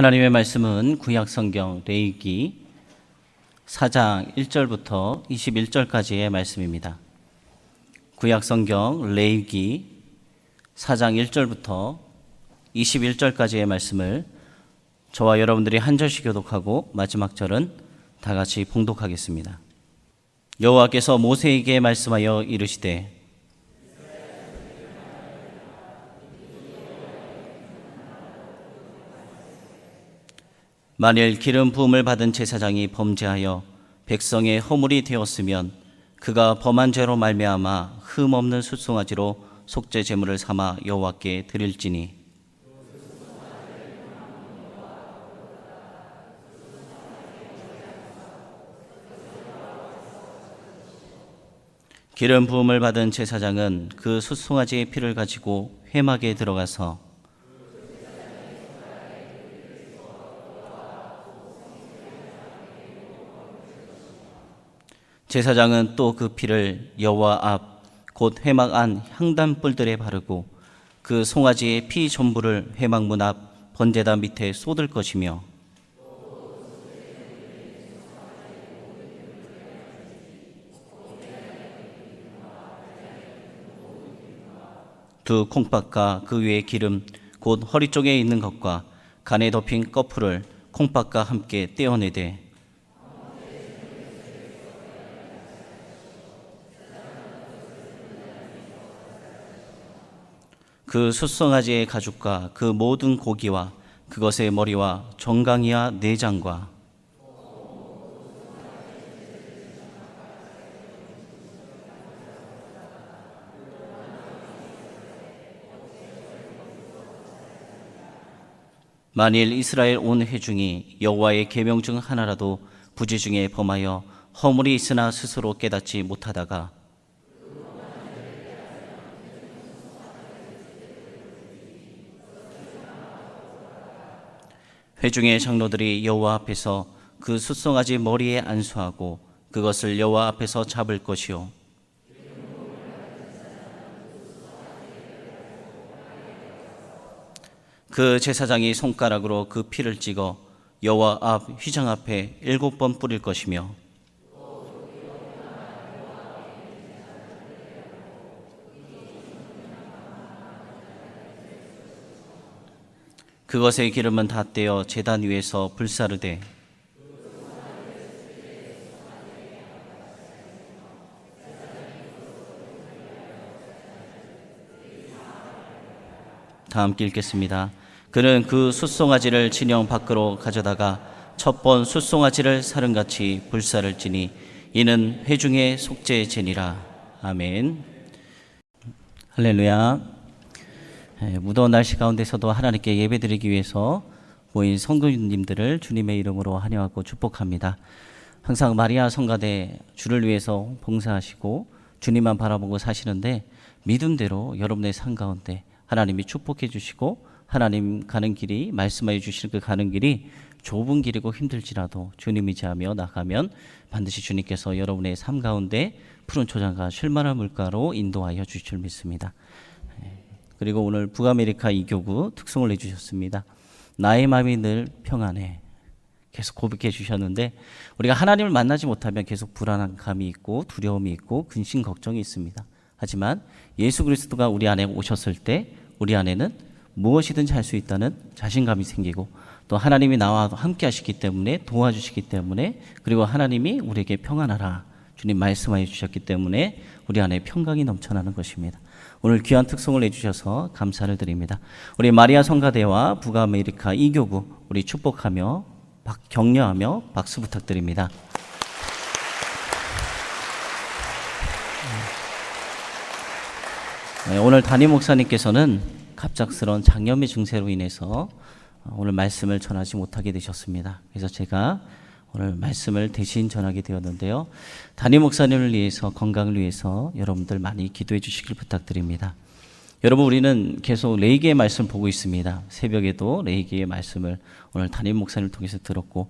하나님의 말씀은 구약성경 레위기 4장 1절부터 21절까지의 말씀입니다. 구약성경 레위기 4장 1절부터 21절까지의 말씀을 저와 여러분들이 한 절씩 교독하고 마지막 절은 다 같이 봉독하겠습니다. 여호와께서 모세에게 말씀하여 이르시되 만일 기름 부음을 받은 제사장이 범죄하여 백성의 허물이 되었으면 그가 범한 죄로 말미암아 흠 없는 숫송아지로 속죄 제물을 삼아 여호와께 드릴지니 기름 부음을 받은 제사장은 그 숫송아지의 피를 가지고 회막에 들어가서 제사장은 또 그 피를 여호와 앞 곧 회막 안 향단불들에 바르고 그 송아지의 피 전부를 회막문 앞 번제단 밑에 쏟을 것이며 두 콩밥과 그 위에 기름 곧 허리 쪽에 있는 것과 간에 덮인 꺼풀을 콩밥과 함께 떼어내되 그 숫송아지의 가죽과 그 모든 고기와 그것의 머리와 정강이와 내장과 만일 이스라엘 온 회중이 여호와의 계명 중 하나라도 부지 중에 범하여 허물이 있으나 스스로 깨닫지 못하다가 회중의 장로들이 여호와 앞에서 그 숫송아지 머리에 안수하고 그것을 여호와 앞에서 잡을 것이요 그 제사장이 손가락으로 그 피를 찍어 여호와 앞 휘장 앞에 7번 뿌릴 것이며 그것의 기름은 다 떼어 제단 위에서 불사르되 다 함께 읽겠습니다. 그는 그 숫송아지를 진영 밖으로 가져다가 첫 번 숫송아지를 사름같이 불사를지니 이는 회중의 속죄 제니라. 아멘. 할렐루야. 무더운 날씨 가운데서도 하나님께 예배드리기 위해서 모인 성도님들을 주님의 이름으로 환영하고 축복합니다. 항상 마리아 성가대 주를 위해서 봉사하시고 주님만 바라보고 사시는데 믿음대로 여러분의 삶 가운데 하나님이 축복해 주시고 하나님 가는 길이 말씀하여 주시는 그 가는 길이 좁은 길이고 힘들지라도 주님 의지하며 나가면 반드시 주님께서 여러분의 삶 가운데 푸른 초장과 쉴만한 물가로 인도하여 주실 줄 믿습니다. 그리고 오늘 북아메리카 이교구 특송을 내주셨습니다. 나의 마음이 늘 평안해. 계속 고백해 주셨는데 우리가 하나님을 만나지 못하면 계속 불안한 감이 있고 두려움이 있고 근심 걱정이 있습니다. 하지만 예수 그리스도가 우리 안에 오셨을 때 우리 안에는 무엇이든지 할 수 있다는 자신감이 생기고 또 하나님이 나와 함께 하시기 때문에 도와주시기 때문에 그리고 하나님이 우리에게 평안하라 주님 말씀하여 주셨기 때문에 우리 안에 평강이 넘쳐나는 것입니다. 오늘 귀한 특송을 내주셔서 감사를 드립니다. 우리 마리아 성가대와 북아메리카 이교구 우리 축복하며 격려하며 박수 부탁드립니다. 오늘 담임 목사님께서는 갑작스러운 장염의 증세로 인해서 오늘 말씀을 전하지 못하게 되셨습니다. 그래서 제가 오늘 말씀을 대신 전하게 되었는데요. 담임 목사님을 위해서 건강을 위해서 여러분들 많이 기도해 주시길 부탁드립니다. 여러분 우리는 계속 레위기의 말씀 보고 있습니다. 새벽에도 레위기의 말씀을 오늘 담임 목사님을 통해서 들었고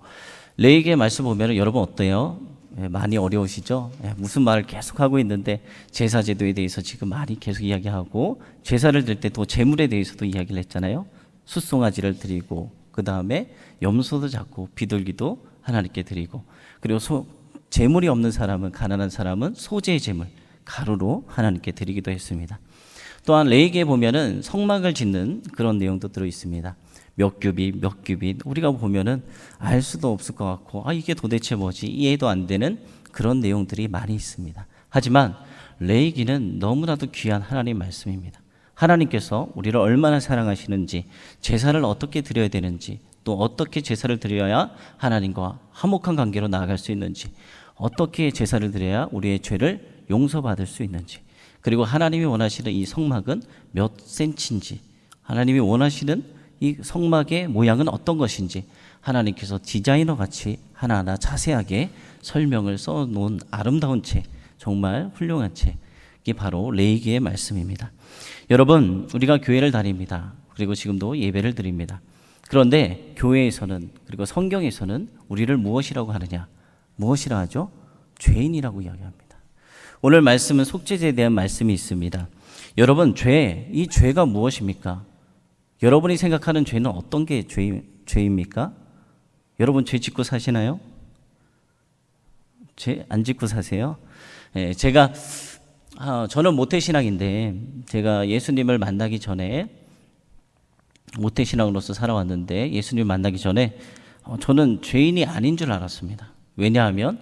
레위기의 말씀 보면 여러분 어때요? 많이 어려우시죠? 무슨 말을 계속 하고 있는데 제사제도에 대해서 지금 많이 계속 이야기하고 제사를 드릴 때 또 제물에 대해서도 이야기를 했잖아요. 숫송아지를 드리고 그 다음에 염소도 잡고 비둘기도 하나님께 드리고, 그리고 재물이 없는 사람은, 가난한 사람은 소재의 재물, 가루로 하나님께 드리기도 했습니다. 또한 레위기에 보면은 성막을 짓는 그런 내용도 들어 있습니다. 몇 규빗, 몇 규빗, 우리가 보면은 알 수도 없을 것 같고, 이게 도대체 뭐지? 이해도 안 되는 그런 내용들이 많이 있습니다. 하지만 레위기는 너무나도 귀한 하나님 말씀입니다. 하나님께서 우리를 얼마나 사랑하시는지, 제사를 어떻게 드려야 되는지, 또 어떻게 제사를 드려야 하나님과 화목한 관계로 나아갈 수 있는지, 어떻게 제사를 드려야 우리의 죄를 용서받을 수 있는지, 그리고 하나님이 원하시는 이 성막은 몇 센치인지, 하나님이 원하시는 이 성막의 모양은 어떤 것인지 하나님께서 디자이너 같이 하나하나 자세하게 설명을 써놓은 아름다운 책, 정말 훌륭한 책이 바로 레위기의 말씀입니다. 여러분, 우리가 교회를 다닙니다. 그리고 지금도 예배를 드립니다. 그런데 교회에서는, 그리고 성경에서는 우리를 무엇이라고 하느냐? 무엇이라 하죠? 죄인이라고 이야기합니다. 오늘 말씀은 속죄제에 대한 말씀이 있습니다. 여러분, 이 죄가 무엇입니까? 여러분이 생각하는 죄는 어떤 게 죄입니까? 여러분, 죄 짓고 사시나요? 죄 안 짓고 사세요? 저는 모태신앙인데, 제가 예수님을 만나기 전에 모태신앙으로서 살아왔는데, 예수님을 만나기 전에 저는 죄인이 아닌 줄 알았습니다. 왜냐하면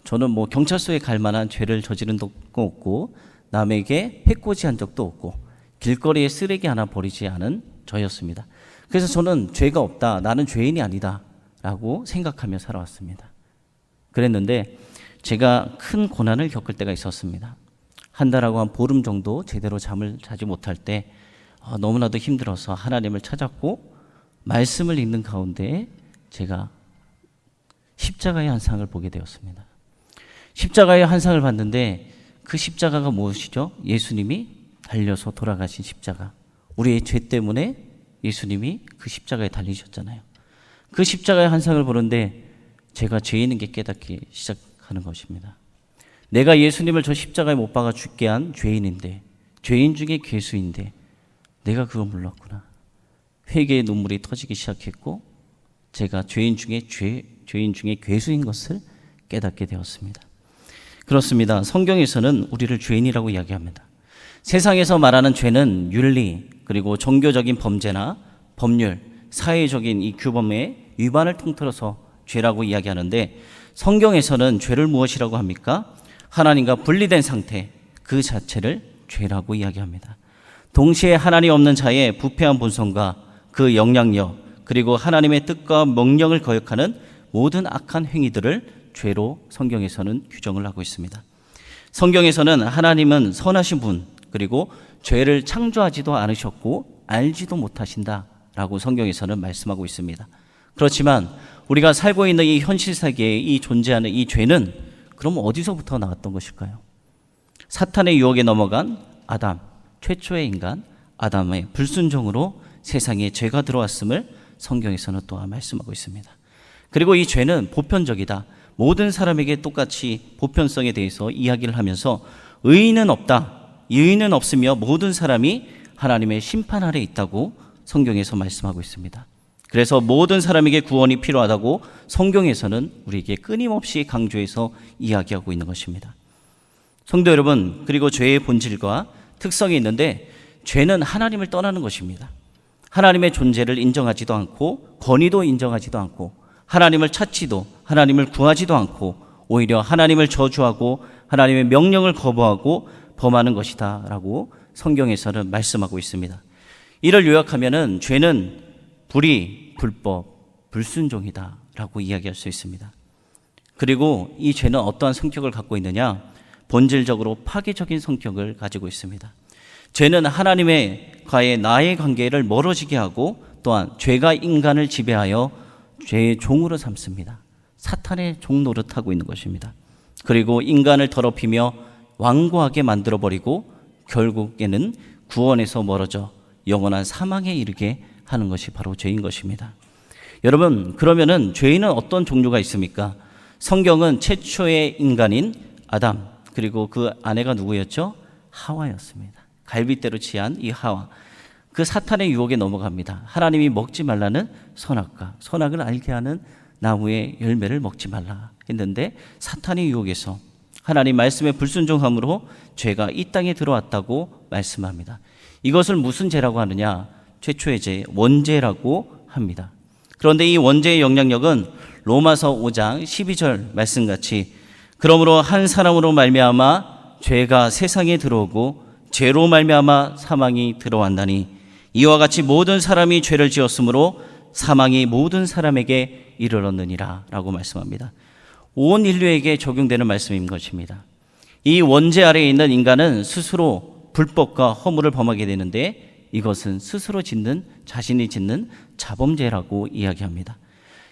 저는 경찰서에 갈 만한 죄를 저지른 적도 없고, 남에게 해코지한 적도 없고, 길거리에 쓰레기 하나 버리지 않은 저였습니다. 그래서 저는 죄가 없다, 나는 죄인이 아니다 라고 생각하며 살아왔습니다. 그랬는데 제가 큰 고난을 겪을 때가 있었습니다. 한 달하고 한 보름 정도 제대로 잠을 자지 못할 때 너무나도 힘들어서 하나님을 찾았고, 말씀을 읽는 가운데 제가 십자가의 한 상을 보게 되었습니다. 십자가의 한 상을 봤는데 그 십자가가 무엇이죠? 예수님이 달려서 돌아가신 십자가. 우리의 죄 때문에 예수님이 그 십자가에 달리셨잖아요. 그 십자가의 한 상을 보는데 제가 죄인인 게 깨닫기 시작하는 것입니다. 내가 예수님을 저 십자가에 못 박아 죽게 한 죄인인데, 죄인 중에 괴수인데 내가 그거 몰랐구나. 회개의 눈물이 터지기 시작했고, 제가 죄인 중에 괴수인 것을 깨닫게 되었습니다. 그렇습니다. 성경에서는 우리를 죄인이라고 이야기합니다. 세상에서 말하는 죄는 윤리, 그리고 종교적인 범죄나 법률, 사회적인 이 규범의 위반을 통틀어서 죄라고 이야기하는데, 성경에서는 죄를 무엇이라고 합니까? 하나님과 분리된 상태, 그 자체를 죄라고 이야기합니다. 동시에 하나님 없는 자의 부패한 본성과 그 영향력, 그리고 하나님의 뜻과 명령을 거역하는 모든 악한 행위들을 죄로 성경에서는 규정을 하고 있습니다. 성경에서는 하나님은 선하신 분, 그리고 죄를 창조하지도 않으셨고 알지도 못하신다라고 성경에서는 말씀하고 있습니다. 그렇지만 우리가 살고 있는 이 현실 세계에 이 존재하는 이 죄는 그럼 어디서부터 나왔던 것일까요? 사탄의 유혹에 넘어간 아담, 최초의 인간 아담의 불순종으로 세상에 죄가 들어왔음을 성경에서는 또한 말씀하고 있습니다. 그리고 이 죄는 보편적이다. 모든 사람에게 똑같이 보편성에 대해서 이야기를 하면서 의인은 없다, 의인은 없으며 모든 사람이 하나님의 심판 아래 있다고 성경에서 말씀하고 있습니다. 그래서 모든 사람에게 구원이 필요하다고 성경에서는 우리에게 끊임없이 강조해서 이야기하고 있는 것입니다. 성도 여러분, 그리고 죄의 본질과 특성이 있는데, 죄는 하나님을 떠나는 것입니다. 하나님의 존재를 인정하지도 않고 권위도 인정하지도 않고 하나님을 찾지도, 하나님을 구하지도 않고 오히려 하나님을 저주하고 하나님의 명령을 거부하고 범하는 것이다 라고 성경에서는 말씀하고 있습니다. 이를 요약하면은 죄는 불의, 불법, 불순종이다 라고 이야기할 수 있습니다. 그리고 이 죄는 어떠한 성격을 갖고 있느냐? 본질적으로 파괴적인 성격을 가지고 있습니다. 죄는 하나님과의 나의 관계를 멀어지게 하고, 또한 죄가 인간을 지배하여 죄의 종으로 삼습니다. 사탄의 종 노릇하고 있는 것입니다. 그리고 인간을 더럽히며 완고하게 만들어버리고 결국에는 구원에서 멀어져 영원한 사망에 이르게 하는 것이 바로 죄인 것입니다. 여러분, 그러면은 죄인은 어떤 종류가 있습니까? 성경은 최초의 인간인 아담, 그리고 그 아내가 누구였죠? 하와였습니다. 갈빗대로 취한 이 하와. 그 사탄의 유혹에 넘어갑니다. 하나님이 먹지 말라는 선악과 선악을 알게 하는 나무의 열매를 먹지 말라 했는데 사탄의 유혹에서 하나님 말씀에 불순종함으로 죄가 이 땅에 들어왔다고 말씀합니다. 이것을 무슨 죄라고 하느냐? 최초의 죄, 원죄라고 합니다. 그런데 이 원죄의 영향력은 로마서 5장 12절 말씀같이 그러므로 한 사람으로 말미암아 죄가 세상에 들어오고 죄로 말미암아 사망이 들어왔나니 이와 같이 모든 사람이 죄를 지었으므로 사망이 모든 사람에게 이르렀느니라 라고 말씀합니다. 온 인류에게 적용되는 말씀인 것입니다. 이 원죄 아래에 있는 인간은 스스로 불법과 허물을 범하게 되는데 이것은 스스로 자신이 짓는 자범죄라고 이야기합니다.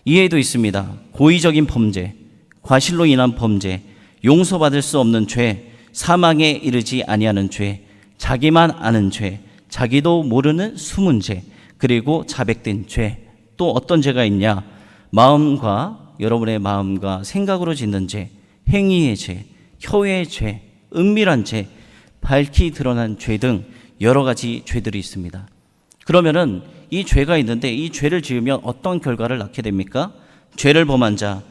이해도 있습니다. 고의적인 범죄, 과실로 인한 범죄, 용서받을 수 없는 죄, 사망에 이르지 아니하는 죄, 자기만 아는 죄, 자기도 모르는 숨은 죄, 그리고 자백된 죄. 또 어떤 죄가 있냐? 여러분의 마음과 생각으로 짓는 죄, 행위의 죄, 혀의 죄, 은밀한 죄, 밝히 드러난 죄 등 여러 가지 죄들이 있습니다. 그러면은 이 죄가 있는데 이 죄를 지으면 어떤 결과를 낳게 됩니까? 죄를 범한 자,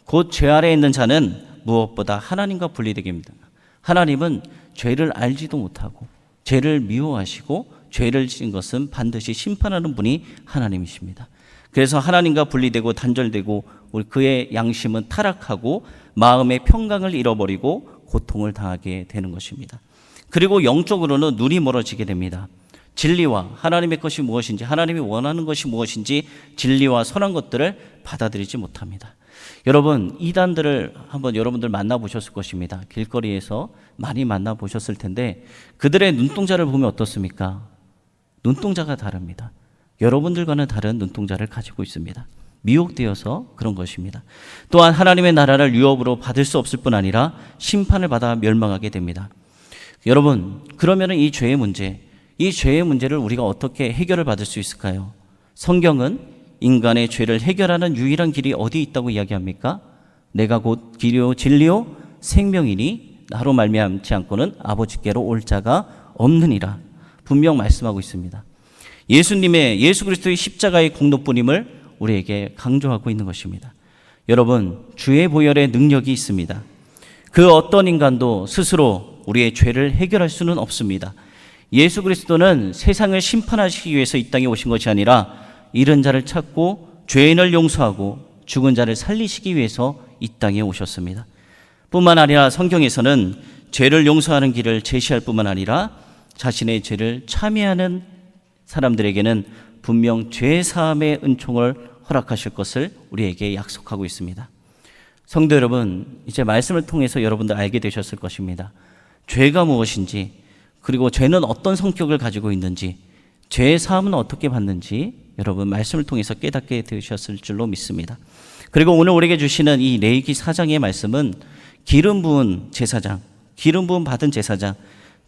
곧 죄 아래에 있는 자는 무엇보다 하나님과 분리되게 됩니다. 하나님은 죄를 알지도 못하고 죄를 미워하시고 죄를 지은 것은 반드시 심판하는 분이 하나님이십니다. 그래서 하나님과 분리되고 단절되고 그의 양심은 타락하고 마음의 평강을 잃어버리고 고통을 당하게 되는 것입니다. 그리고 영적으로는 눈이 멀어지게 됩니다. 진리와 하나님의 것이 무엇인지, 하나님이 원하는 것이 무엇인지 진리와 선한 것들을 받아들이지 못합니다. 여러분, 이단들을 한번 여러분들 만나보셨을 것입니다. 길거리에서 많이 만나보셨을 텐데 그들의 눈동자를 보면 어떻습니까? 눈동자가 다릅니다. 여러분들과는 다른 눈동자를 가지고 있습니다. 미혹되어서 그런 것입니다. 또한 하나님의 나라를 유업으로 받을 수 없을 뿐 아니라 심판을 받아 멸망하게 됩니다. 여러분, 그러면 이 죄의 문제를 우리가 어떻게 해결을 받을 수 있을까요? 성경은 인간의 죄를 해결하는 유일한 길이 어디 있다고 이야기합니까? 내가 곧 길이요 진리요 생명이니 나로 말미암지 않고는 아버지께로 올 자가 없느니라 분명 말씀하고 있습니다. 예수 그리스도의 십자가의 공로뿐임을 우리에게 강조하고 있는 것입니다. 여러분, 주의 보혈의 능력이 있습니다. 그 어떤 인간도 스스로 우리의 죄를 해결할 수는 없습니다. 예수 그리스도는 세상을 심판하시기 위해서 이 땅에 오신 것이 아니라 잃은 자를 찾고 죄인을 용서하고 죽은 자를 살리시기 위해서 이 땅에 오셨습니다. 뿐만 아니라 성경에서는 죄를 용서하는 길을 제시할 뿐만 아니라 자신의 죄를 참여하는 사람들에게는 분명 죄 사함의 은총을 허락하실 것을 우리에게 약속하고 있습니다. 성도 여러분, 이제 말씀을 통해서 여러분들 알게 되셨을 것입니다. 죄가 무엇인지, 그리고 죄는 어떤 성격을 가지고 있는지, 죄 사함은 어떻게 받는지 여러분 말씀을 통해서 깨닫게 되셨을 줄로 믿습니다. 그리고 오늘 우리에게 주시는 이 레위기 4장의 말씀은 기름 부은 제사장, 기름 부음 받은 제사장,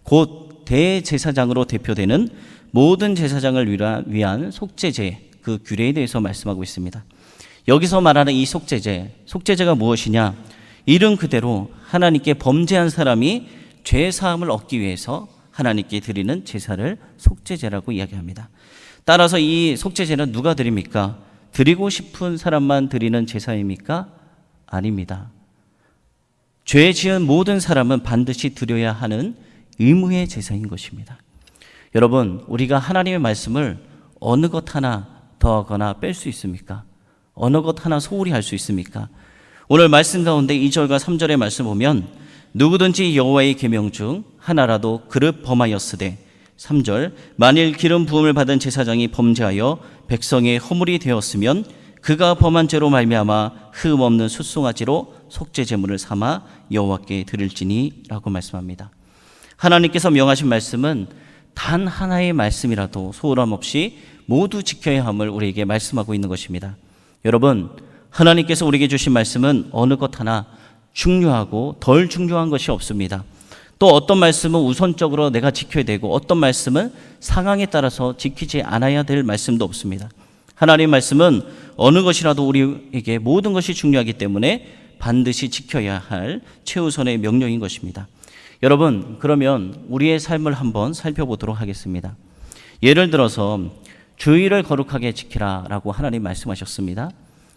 곧 대제사장으로 대표되는 모든 제사장을 위한 속죄제, 그 규례에 대해서 말씀하고 있습니다. 여기서 말하는 이 속죄제가 무엇이냐? 이름 그대로 하나님께 범죄한 사람이 죄 사함을 얻기 위해서 하나님께 드리는 제사를 속죄제라고 이야기합니다. 따라서 이 속죄제는 누가 드립니까? 드리고 싶은 사람만 드리는 제사입니까? 아닙니다. 죄 지은 모든 사람은 반드시 드려야 하는 의무의 제사인 것입니다. 여러분, 우리가 하나님의 말씀을 어느 것 하나 더하거나 뺄 수 있습니까? 어느 것 하나 소홀히 할 수 있습니까? 오늘 말씀 가운데 2절과 3절의 말씀 보면 누구든지 여호와의 계명 중 하나라도 그릇 범하였으되 3절 만일 기름 부음을 받은 제사장이 범죄하여 백성의 허물이 되었으면 그가 범한 죄로 말미암아 흠 없는 숫송아지로 속죄 제물을 삼아 여호와께 드릴지니 라고 말씀합니다. 하나님께서 명하신 말씀은 단 하나의 말씀이라도 소홀함 없이 모두 지켜야 함을 우리에게 말씀하고 있는 것입니다. 여러분, 하나님께서 우리에게 주신 말씀은 어느 것 하나 중요하고 덜 중요한 것이 없습니다. 또 어떤 말씀은 우선적으로 내가 지켜야 되고 어떤 말씀은 상황에 따라서 지키지 않아야 될 말씀도 없습니다. 하나님의 말씀은 어느 것이라도 우리에게 모든 것이 중요하기 때문에 반드시 지켜야 할 최우선의 명령인 것입니다. 여러분, 그러면 우리의 삶을 한번 살펴보도록 하겠습니다. 예를 들어서 주의를 거룩하게 지키라라고 하나님 말씀하셨습니다.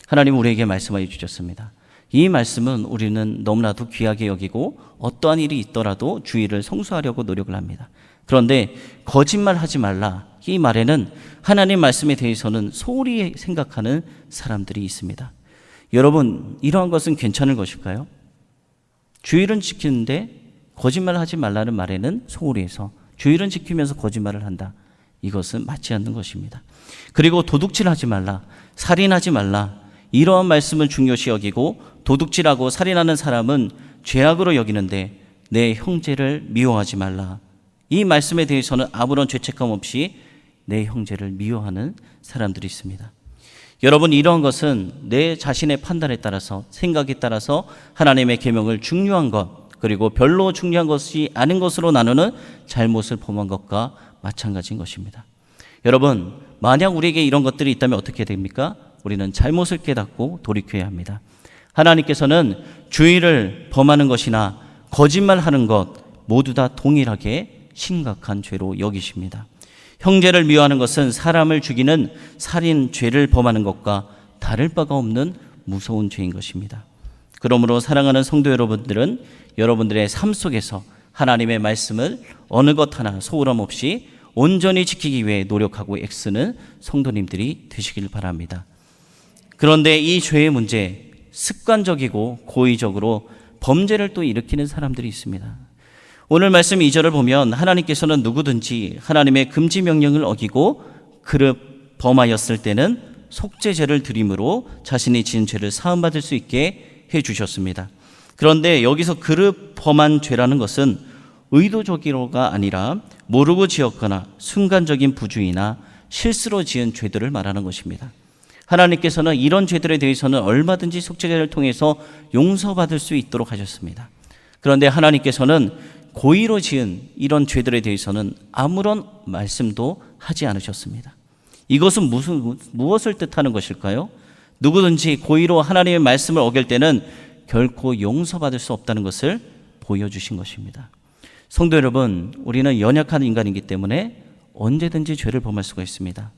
하나님 우리에게 말씀하여 주셨습니다. 이 말씀은 우리는 너무나도 귀하게 여기고 어떠한 일이 있더라도 주의를 성수하려고 노력을 합니다. 그런데 거짓말하지 말라, 이 말에는 하나님 말씀에 대해서는 소홀히 생각하는 사람들이 있습니다. 여러분, 이러한 것은 괜찮은 것일까요? 주의를 지키는데 거짓말하지 말라는 말에는 소홀히 해서 주의를 지키면서 거짓말을 한다, 이것은 맞지 않는 것입니다. 그리고 도둑질하지 말라, 살인하지 말라, 이러한 말씀을 중요시 여기고 도둑질하고 살인하는 사람은 죄악으로 여기는데 내 형제를 미워하지 말라, 이 말씀에 대해서는 아무런 죄책감 없이 내 형제를 미워하는 사람들이 있습니다. 여러분, 이러한 것은 내 자신의 판단에 따라서, 생각에 따라서 하나님의 계명을 중요한 것, 그리고 별로 중요한 것이 아닌 것으로 나누는 잘못을 범한 것과 마찬가지인 것입니다. 여러분, 만약 우리에게 이런 것들이 있다면 어떻게 됩니까? 우리는 잘못을 깨닫고 돌이켜야 합니다. 하나님께서는 주의를 범하는 것이나 거짓말하는 것 모두 다 동일하게 심각한 죄로 여기십니다. 형제를 미워하는 것은 사람을 죽이는 살인 죄를 범하는 것과 다를 바가 없는 무서운 죄인 것입니다. 그러므로 사랑하는 성도 여러분들은 여러분들의 삶 속에서 하나님의 말씀을 어느 것 하나 소홀함 없이 온전히 지키기 위해 노력하고 애쓰는 성도님들이 되시길 바랍니다. 그런데 이 죄의 문제, 습관적이고 고의적으로 범죄를 또 일으키는 사람들이 있습니다. 오늘 말씀 2절을 보면 하나님께서는 누구든지 하나님의 금지 명령을 어기고 그릇 범하였을 때는 속죄제를 드림으로 자신이 지은 죄를 사함받을 수 있게 해주셨습니다. 그런데 여기서 그릇 범한 죄라는 것은 의도적으로가 아니라 모르고 지었거나 순간적인 부주의나 실수로 지은 죄들을 말하는 것입니다. 하나님께서는 이런 죄들에 대해서는 얼마든지 속죄제를 통해서 용서받을 수 있도록 하셨습니다. 그런데 하나님께서는 고의로 지은 이런 죄들에 대해서는 아무런 말씀도 하지 않으셨습니다. 이것은 무엇을 뜻하는 것일까요? 누구든지 고의로 하나님의 말씀을 어길 때는 결코 용서받을 수 없다는 것을 보여주신 것입니다. 성도 여러분, 우리는 연약한 인간이기 때문에 언제든지 죄를 범할 수가 있습니다.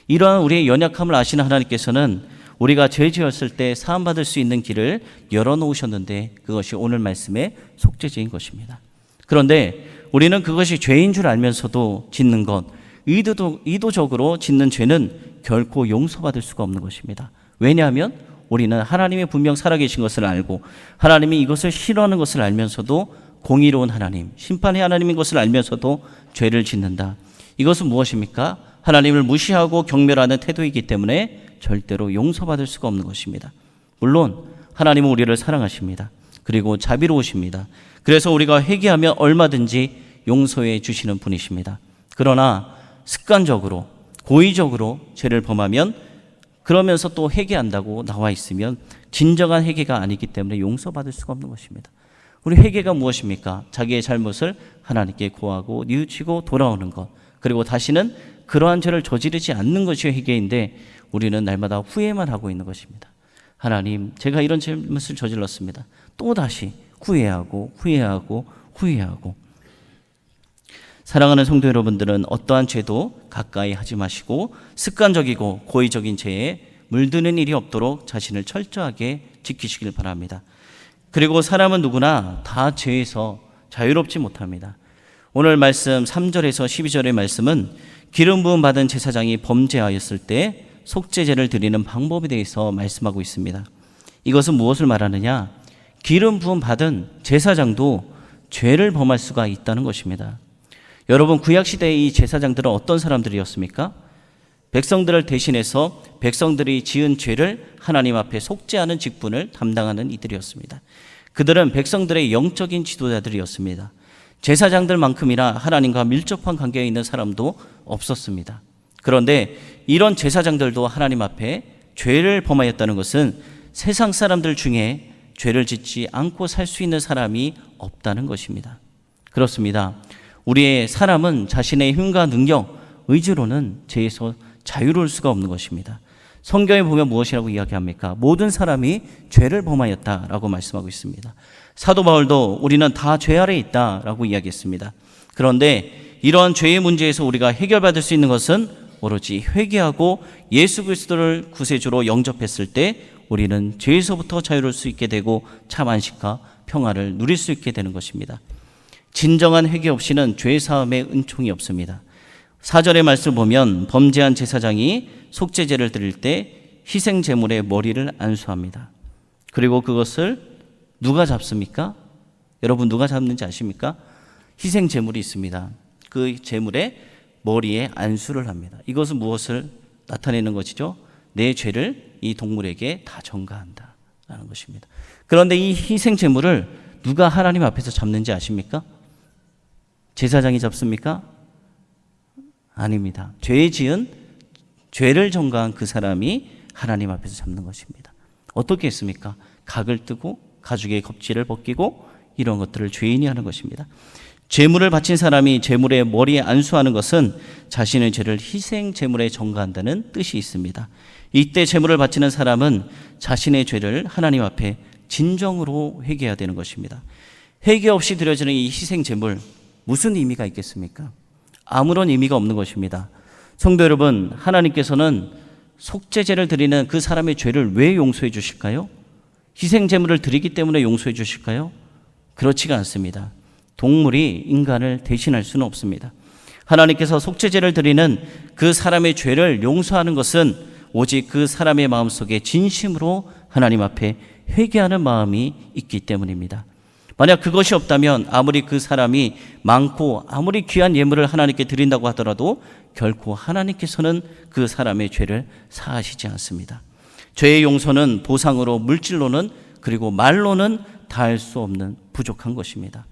이러한 우리의 연약함을 아시는 하나님께서는 우리가 죄 지었을 때 사함받을 수 있는 길을 열어놓으셨는데 그것이 오늘 말씀의 속죄제인 것입니다. 그런데 우리는 그것이 죄인 줄 알면서도 짓는 것, 의도적으로 짓는 죄는 결코 용서받을 수가 없는 것입니다. 왜냐하면 우리는 하나님이 분명 살아계신 것을 알고 하나님이 이것을 싫어하는 것을 알면서도 공의로운 하나님, 심판의 하나님인 것을 알면서도 죄를 짓는다. 이것은 무엇입니까? 하나님을 무시하고 경멸하는 태도이기 때문에 절대로 용서받을 수가 없는 것입니다. 물론 하나님은 우리를 사랑하십니다. 그리고 자비로우십니다. 그래서 우리가 회개하면 얼마든지 용서해 주시는 분이십니다. 그러나 습관적으로, 고의적으로 죄를 범하면 그러면서 또 회개한다고 나와 있으면 진정한 회개가 아니기 때문에 용서받을 수가 없는 것입니다. 우리 회개가 무엇입니까? 자기의 잘못을 하나님께 고하고 뉘우치고 돌아오는 것, 그리고 다시는 그러한 죄를 저지르지 않는 것이 회개인데 우리는 날마다 후회만 하고 있는 것입니다. 하나님, 제가 이런 잘못을 저질렀습니다. 또 다시 후회하고 사랑하는 성도 여러분들은 어떠한 죄도 가까이 하지 마시고 습관적이고 고의적인 죄에 물드는 일이 없도록 자신을 철저하게 지키시길 바랍니다. 그리고 사람은 누구나 다 죄에서 자유롭지 못합니다. 오늘 말씀 3절에서 12절의 말씀은 기름 부음 받은 제사장이 범죄하였을 때 속죄제를 드리는 방법에 대해서 말씀하고 있습니다. 이것은 무엇을 말하느냐? 기름 부음 받은 제사장도 죄를 범할 수가 있다는 것입니다. 여러분, 구약시대의 이 제사장들은 어떤 사람들이었습니까? 백성들을 대신해서 백성들이 지은 죄를 하나님 앞에 속죄하는 직분을 담당하는 이들이었습니다. 그들은 백성들의 영적인 지도자들이었습니다. 제사장들만큼이나 하나님과 밀접한 관계에 있는 사람도 없었습니다. 그런데 이런 제사장들도 하나님 앞에 죄를 범하였다는 것은 세상 사람들 중에 죄를 짓지 않고 살 수 있는 사람이 없다는 것입니다. 그렇습니다. 우리의 사람은 자신의 힘과 능력, 의지로는 죄에서 자유로울 수가 없는 것입니다. 성경에 보면 무엇이라고 이야기합니까? 모든 사람이 죄를 범하였다라고 말씀하고 있습니다. 사도 바울도 우리는 다 죄 아래 있다라고 이야기했습니다. 그런데 이러한 죄의 문제에서 우리가 해결받을 수 있는 것은 오로지 회개하고 예수 그리스도를 구세주로 영접했을 때 우리는 죄에서부터 자유로울 수 있게 되고 참 안식과 평화를 누릴 수 있게 되는 것입니다. 진정한 회개 없이는 죄 사함의 은총이 없습니다. 4절의 말씀을 보면 범죄한 제사장이 속죄제를 드릴 때 희생 제물의 머리를 안수합니다. 그리고 그것을 누가 잡습니까? 여러분 누가 잡는지 아십니까? 희생 제물이 있습니다. 그 제물의 머리에 안수를 합니다. 이것은 무엇을 나타내는 것이죠? 내 죄를 이 동물에게 다 전가한다라는 것입니다. 그런데 이 희생 제물을 누가 하나님 앞에서 잡는지 아십니까? 제사장이 잡습니까? 아닙니다. 죄 지은 죄를 전가한 그 사람이 하나님 앞에서 잡는 것입니다. 어떻게 했습니까? 각을 뜨고 가죽의 겁질을 벗기고 이런 것들을 죄인이 하는 것입니다. 제물을 바친 사람이 제물의 머리에 안수하는 것은 자신의 죄를 희생 제물에 전가한다는 뜻이 있습니다. 이때 제물을 바치는 사람은 자신의 죄를 하나님 앞에 진정으로 회개해야 되는 것입니다. 회개 없이 드려지는 이 희생 제물, 무슨 의미가 있겠습니까? 아무런 의미가 없는 것입니다. 성도 여러분, 하나님께서는 속죄제를 드리는 그 사람의 죄를 왜 용서해 주실까요? 희생 제물을 드리기 때문에 용서해 주실까요? 그렇지가 않습니다. 동물이 인간을 대신할 수는 없습니다. 하나님께서 속죄제를 드리는 그 사람의 죄를 용서하는 것은 오직 그 사람의 마음속에 진심으로 하나님 앞에 회개하는 마음이 있기 때문입니다. 만약 그것이 없다면 아무리 그 사람이 많고 아무리 귀한 예물을 하나님께 드린다고 하더라도 결코 하나님께서는 그 사람의 죄를 사하시지 않습니다. 죄의 용서는 보상으로, 물질로는, 그리고 말로는 다할 수 없는 부족한 것입니다.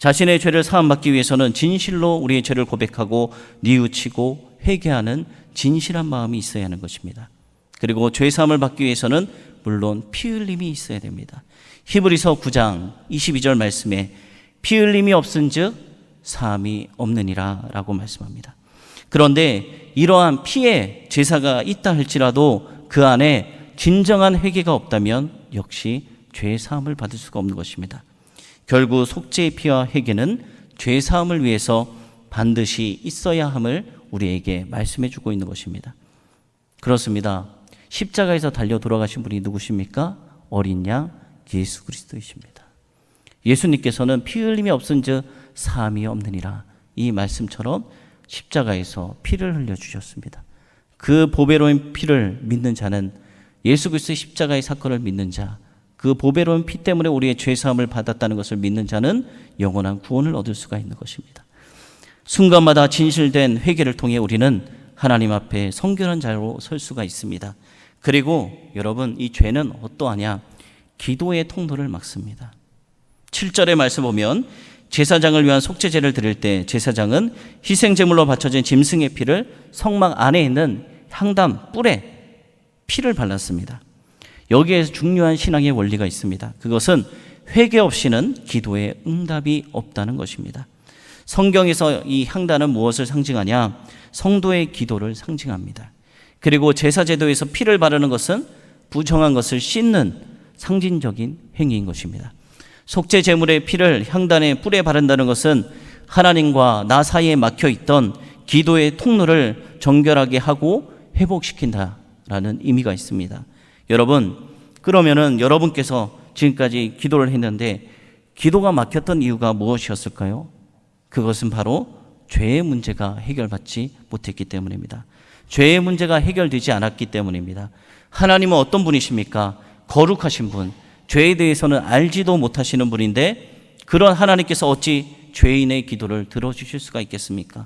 자신의 죄를 사함받기 위해서는 진실로 우리의 죄를 고백하고 뉘우치고 회개하는 진실한 마음이 있어야 하는 것입니다. 그리고 죄 사함을 받기 위해서는 물론 피 흘림이 있어야 됩니다. 히브리서 9장 22절 말씀에 피 흘림이 없은즉 사함이 없느니라 라고 말씀합니다. 그런데 이러한 피의 제사가 있다 할지라도 그 안에 진정한 회개가 없다면 역시 죄 사함을 받을 수가 없는 것입니다. 결국 속죄의 피와 회개는 죄 사함을 위해서 반드시 있어야 함을 우리에게 말씀해 주고 있는 것입니다. 그렇습니다. 십자가에서 달려 돌아가신 분이 누구십니까? 어린 양 예수 그리스도이십니다. 예수님께서는 피 흘림이 없은즉 사함이 없느니라, 이 말씀처럼 십자가에서 피를 흘려주셨습니다. 그 보배로운 피를 믿는 자는, 예수 그리스도의 십자가의 사건을 믿는 자, 그 보배로운 피 때문에 우리의 죄사함을 받았다는 것을 믿는 자는 영원한 구원을 얻을 수가 있는 것입니다. 순간마다 진실된 회개를 통해 우리는 하나님 앞에 성결한 자로 설 수가 있습니다. 그리고 여러분, 이 죄는 어떠하냐? 기도의 통로를 막습니다. 7절의 말씀 보면 제사장을 위한 속죄제를 드릴 때 제사장은 희생제물로 바쳐진 짐승의 피를 성막 안에 있는 향단 뿔에 피를 발랐습니다. 여기에서 중요한 신앙의 원리가 있습니다. 그것은 회개 없이는 기도에 응답이 없다는 것입니다. 성경에서 이 향단은 무엇을 상징하냐? 성도의 기도를 상징합니다. 그리고 제사제도에서 피를 바르는 것은 부정한 것을 씻는 상징적인 행위인 것입니다. 속죄 제물의 피를 향단의 뿔에 바른다는 것은 하나님과 나 사이에 막혀있던 기도의 통로를 정결하게 하고 회복시킨다라는 의미가 있습니다. 여러분, 그러면은 여러분께서 지금까지 기도를 했는데 기도가 막혔던 이유가 무엇이었을까요? 그것은 바로 죄의 문제가 해결받지 못했기 때문입니다. 죄의 문제가 해결되지 않았기 때문입니다. 하나님은 어떤 분이십니까? 거룩하신 분, 죄에 대해서는 알지도 못하시는 분인데 그런 하나님께서 어찌 죄인의 기도를 들어주실 수가 있겠습니까?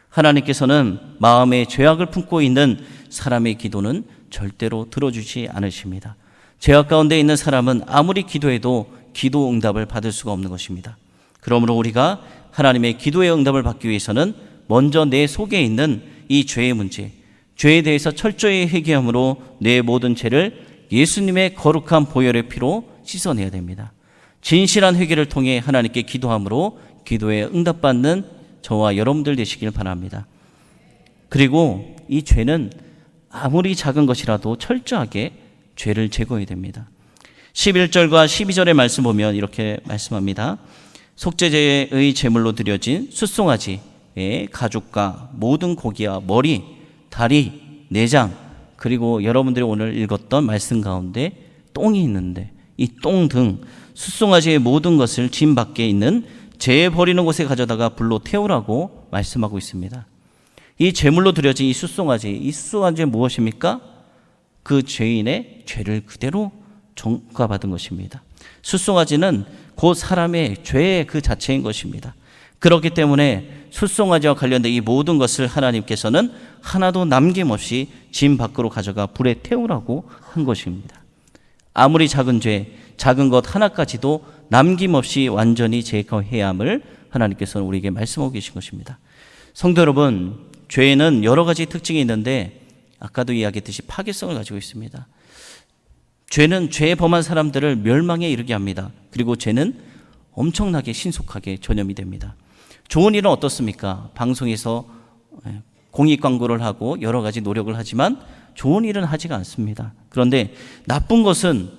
하나님께서는 마음에 죄악을 품고 있는 사람의 기도는 절대로 들어주지 않으십니다. 죄악 가운데 있는 사람은 아무리 기도해도 기도 응답을 받을 수가 없는 것입니다. 그러므로 우리가 하나님의 기도의 응답을 받기 위해서는 먼저 내 속에 있는 이 죄의 문제, 죄에 대해서 철저히 회개함으로 내 모든 죄를 예수님의 거룩한 보혈의 피로 씻어내야 됩니다. 진실한 회개를 통해 하나님께 기도함으로 기도에 응답받는 저와 여러분들 되시길 바랍니다. 그리고 이 죄는 아무리 작은 것이라도 철저하게 죄를 제거해야 됩니다. 11절과 12절의 말씀 보면 이렇게 말씀합니다. 속죄제의 제물로 드려진 숫송아지 가죽과 모든 고기와 머리, 다리, 내장, 그리고 여러분들이 오늘 읽었던 말씀 가운데 똥이 있는데 이 똥 등 숫송아지의 모든 것을 진 밖에 있는 재 버리는 곳에 가져다가 불로 태우라고 말씀하고 있습니다. 이 제물로 드려진 이 숫송아지의 무엇입니까? 그 죄인의 죄를 그대로 전가받은 것입니다. 숫송아지는 곧 사람의 죄의 그 자체인 것입니다. 그렇기 때문에 숫송아지와 관련된 이 모든 것을 하나님께서는 하나도 남김없이 진 밖으로 가져가 불에 태우라고 한 것입니다. 아무리 작은 죄, 작은 것 하나까지도 남김없이 완전히 제거해야 함을 하나님께서는 우리에게 말씀하고 계신 것입니다. 성도 여러분, 죄는 여러 가지 특징이 있는데 아까도 이야기했듯이 파괴성을 가지고 있습니다. 죄는 죄에 범한 사람들을 멸망에 이르게 합니다. 그리고 죄는 엄청나게 신속하게 전염이 됩니다. 좋은 일은 어떻습니까? 방송에서 공익 광고를 하고 여러 가지 노력을 하지만 좋은 일은 하지가 않습니다. 그런데 나쁜 것은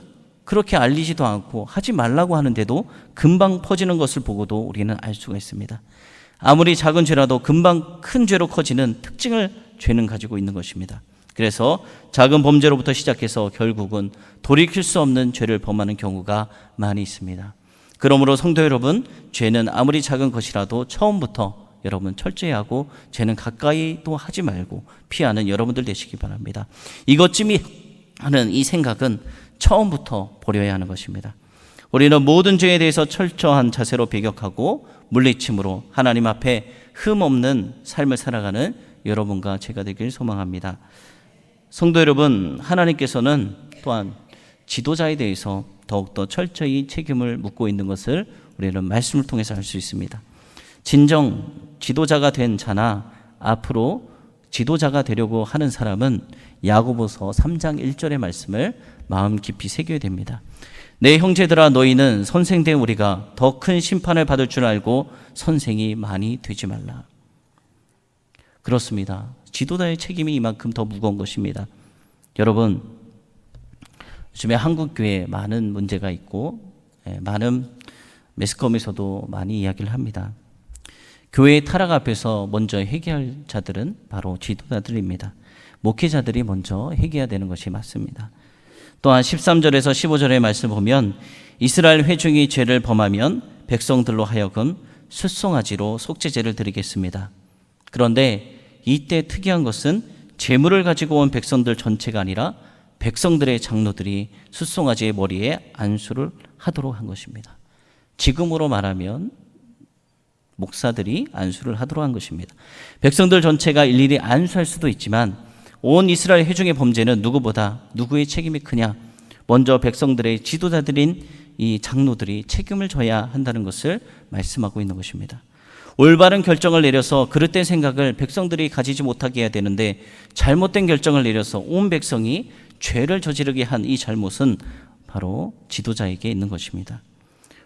그렇게 알리지도 않고 하지 말라고 하는데도 금방 퍼지는 것을 보고도 우리는 알 수가 있습니다. 아무리 작은 죄라도 금방 큰 죄로 커지는 특징을 죄는 가지고 있는 것입니다. 그래서 작은 범죄로부터 시작해서 결국은 돌이킬 수 없는 죄를 범하는 경우가 많이 있습니다. 그러므로 성도 여러분, 죄는 아무리 작은 것이라도 처음부터 여러분 철저히 하고 죄는 가까이도 하지 말고 피하는 여러분들 되시기 바랍니다. 이것쯤이 하는 이 생각은 처음부터 버려야 하는 것입니다. 우리는 모든 죄에 대해서 철저한 자세로 배격하고 물리침으로 하나님 앞에 흠없는 삶을 살아가는 여러분과 제가 되길 소망합니다. 성도 여러분, 하나님께서는 또한 지도자에 대해서 더욱더 철저히 책임을 묻고 있는 것을 우리는 말씀을 통해서 알 수 있습니다. 진정 지도자가 된 자나 앞으로 지도자가 되려고 하는 사람은 야고보서 3장 1절의 말씀을 마음 깊이 새겨야 됩니다. 내 형제들아, 너희는 선생된 우리가 더 큰 심판을 받을 줄 알고 선생이 많이 되지 말라. 그렇습니다. 지도자의 책임이 이만큼 더 무거운 것입니다. 여러분, 요즘에 한국교회에 많은 문제가 있고 많은 매스컴에서도 많이 이야기를 합니다. 교회의 타락 앞에서 먼저 회개할 자들은 바로 지도자들입니다. 목회자들이 먼저 회개해야 되는 것이 맞습니다. 또한 13절에서 15절의 말씀을 보면 이스라엘 회중이 죄를 범하면 백성들로 하여금 숫송아지로 속죄제를 드리겠습니다. 그런데 이때 특이한 것은 제물을 가지고 온 백성들 전체가 아니라 백성들의 장로들이 숫송아지의 머리에 안수를 하도록 한 것입니다. 지금으로 말하면 목사들이 안수를 하도록 한 것입니다. 백성들 전체가 일일이 안수할 수도 있지만 온 이스라엘 회중의 범죄는 누구보다 누구의 책임이 크냐? 먼저 백성들의 지도자들인 이 장로들이 책임을 져야 한다는 것을 말씀하고 있는 것입니다. 올바른 결정을 내려서 그릇된 생각을 백성들이 가지지 못하게 해야 되는데 잘못된 결정을 내려서 온 백성이 죄를 저지르게 한 이 잘못은 바로 지도자에게 있는 것입니다.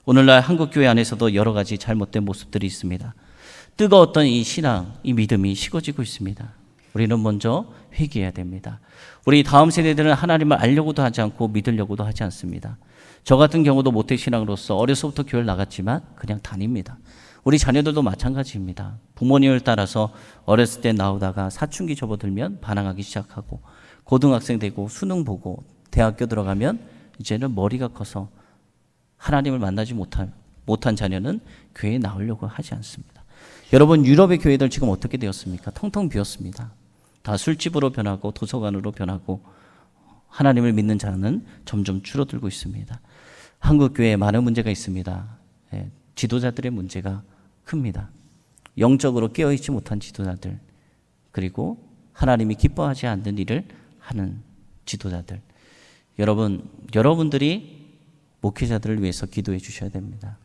오늘날 한국교회 안에서도 여러 가지 잘못된 모습들이 있습니다. 뜨거웠던 이 신앙, 이 믿음이 식어지고 있습니다. 우리는 먼저 회개해야 됩니다. 우리 다음 세대들은 하나님을 알려고도 하지 않고 믿으려고도 하지 않습니다. 저 같은 경우도 모태신앙으로서 어려서부터 교회를 나갔지만 그냥 다닙니다. 우리 자녀들도 마찬가지입니다. 부모님을 따라서 어렸을 때 나오다가 사춘기 접어들면 반항하기 시작하고 고등학생 되고 수능 보고 대학교 들어가면 이제는 머리가 커서 하나님을 만나지 못한 자녀는 교회에 나오려고 하지 않습니다. 여러분, 유럽의 교회들 지금 어떻게 되었습니까? 텅텅 비었습니다. 다 술집으로 변하고 도서관으로 변하고 하나님을 믿는 자는 점점 줄어들고 있습니다. 한국 교회에 많은 문제가 있습니다. 지도자들의 문제가 큽니다. 영적으로 깨어있지 못한 지도자들, 그리고 하나님이 기뻐하지 않는 일을 하는 지도자들. 여러분들이 목회자들을 위해서 기도해 주셔야 됩니다.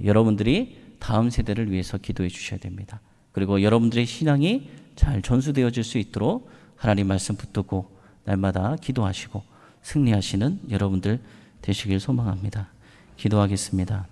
여러분들이 다음 세대를 위해서 기도해 주셔야 됩니다. 그리고 여러분들의 신앙이 잘 전수되어질 수 있도록 하나님 말씀 붙들고 날마다 기도하시고 승리하시는 여러분들 되시길 소망합니다. 기도하겠습니다.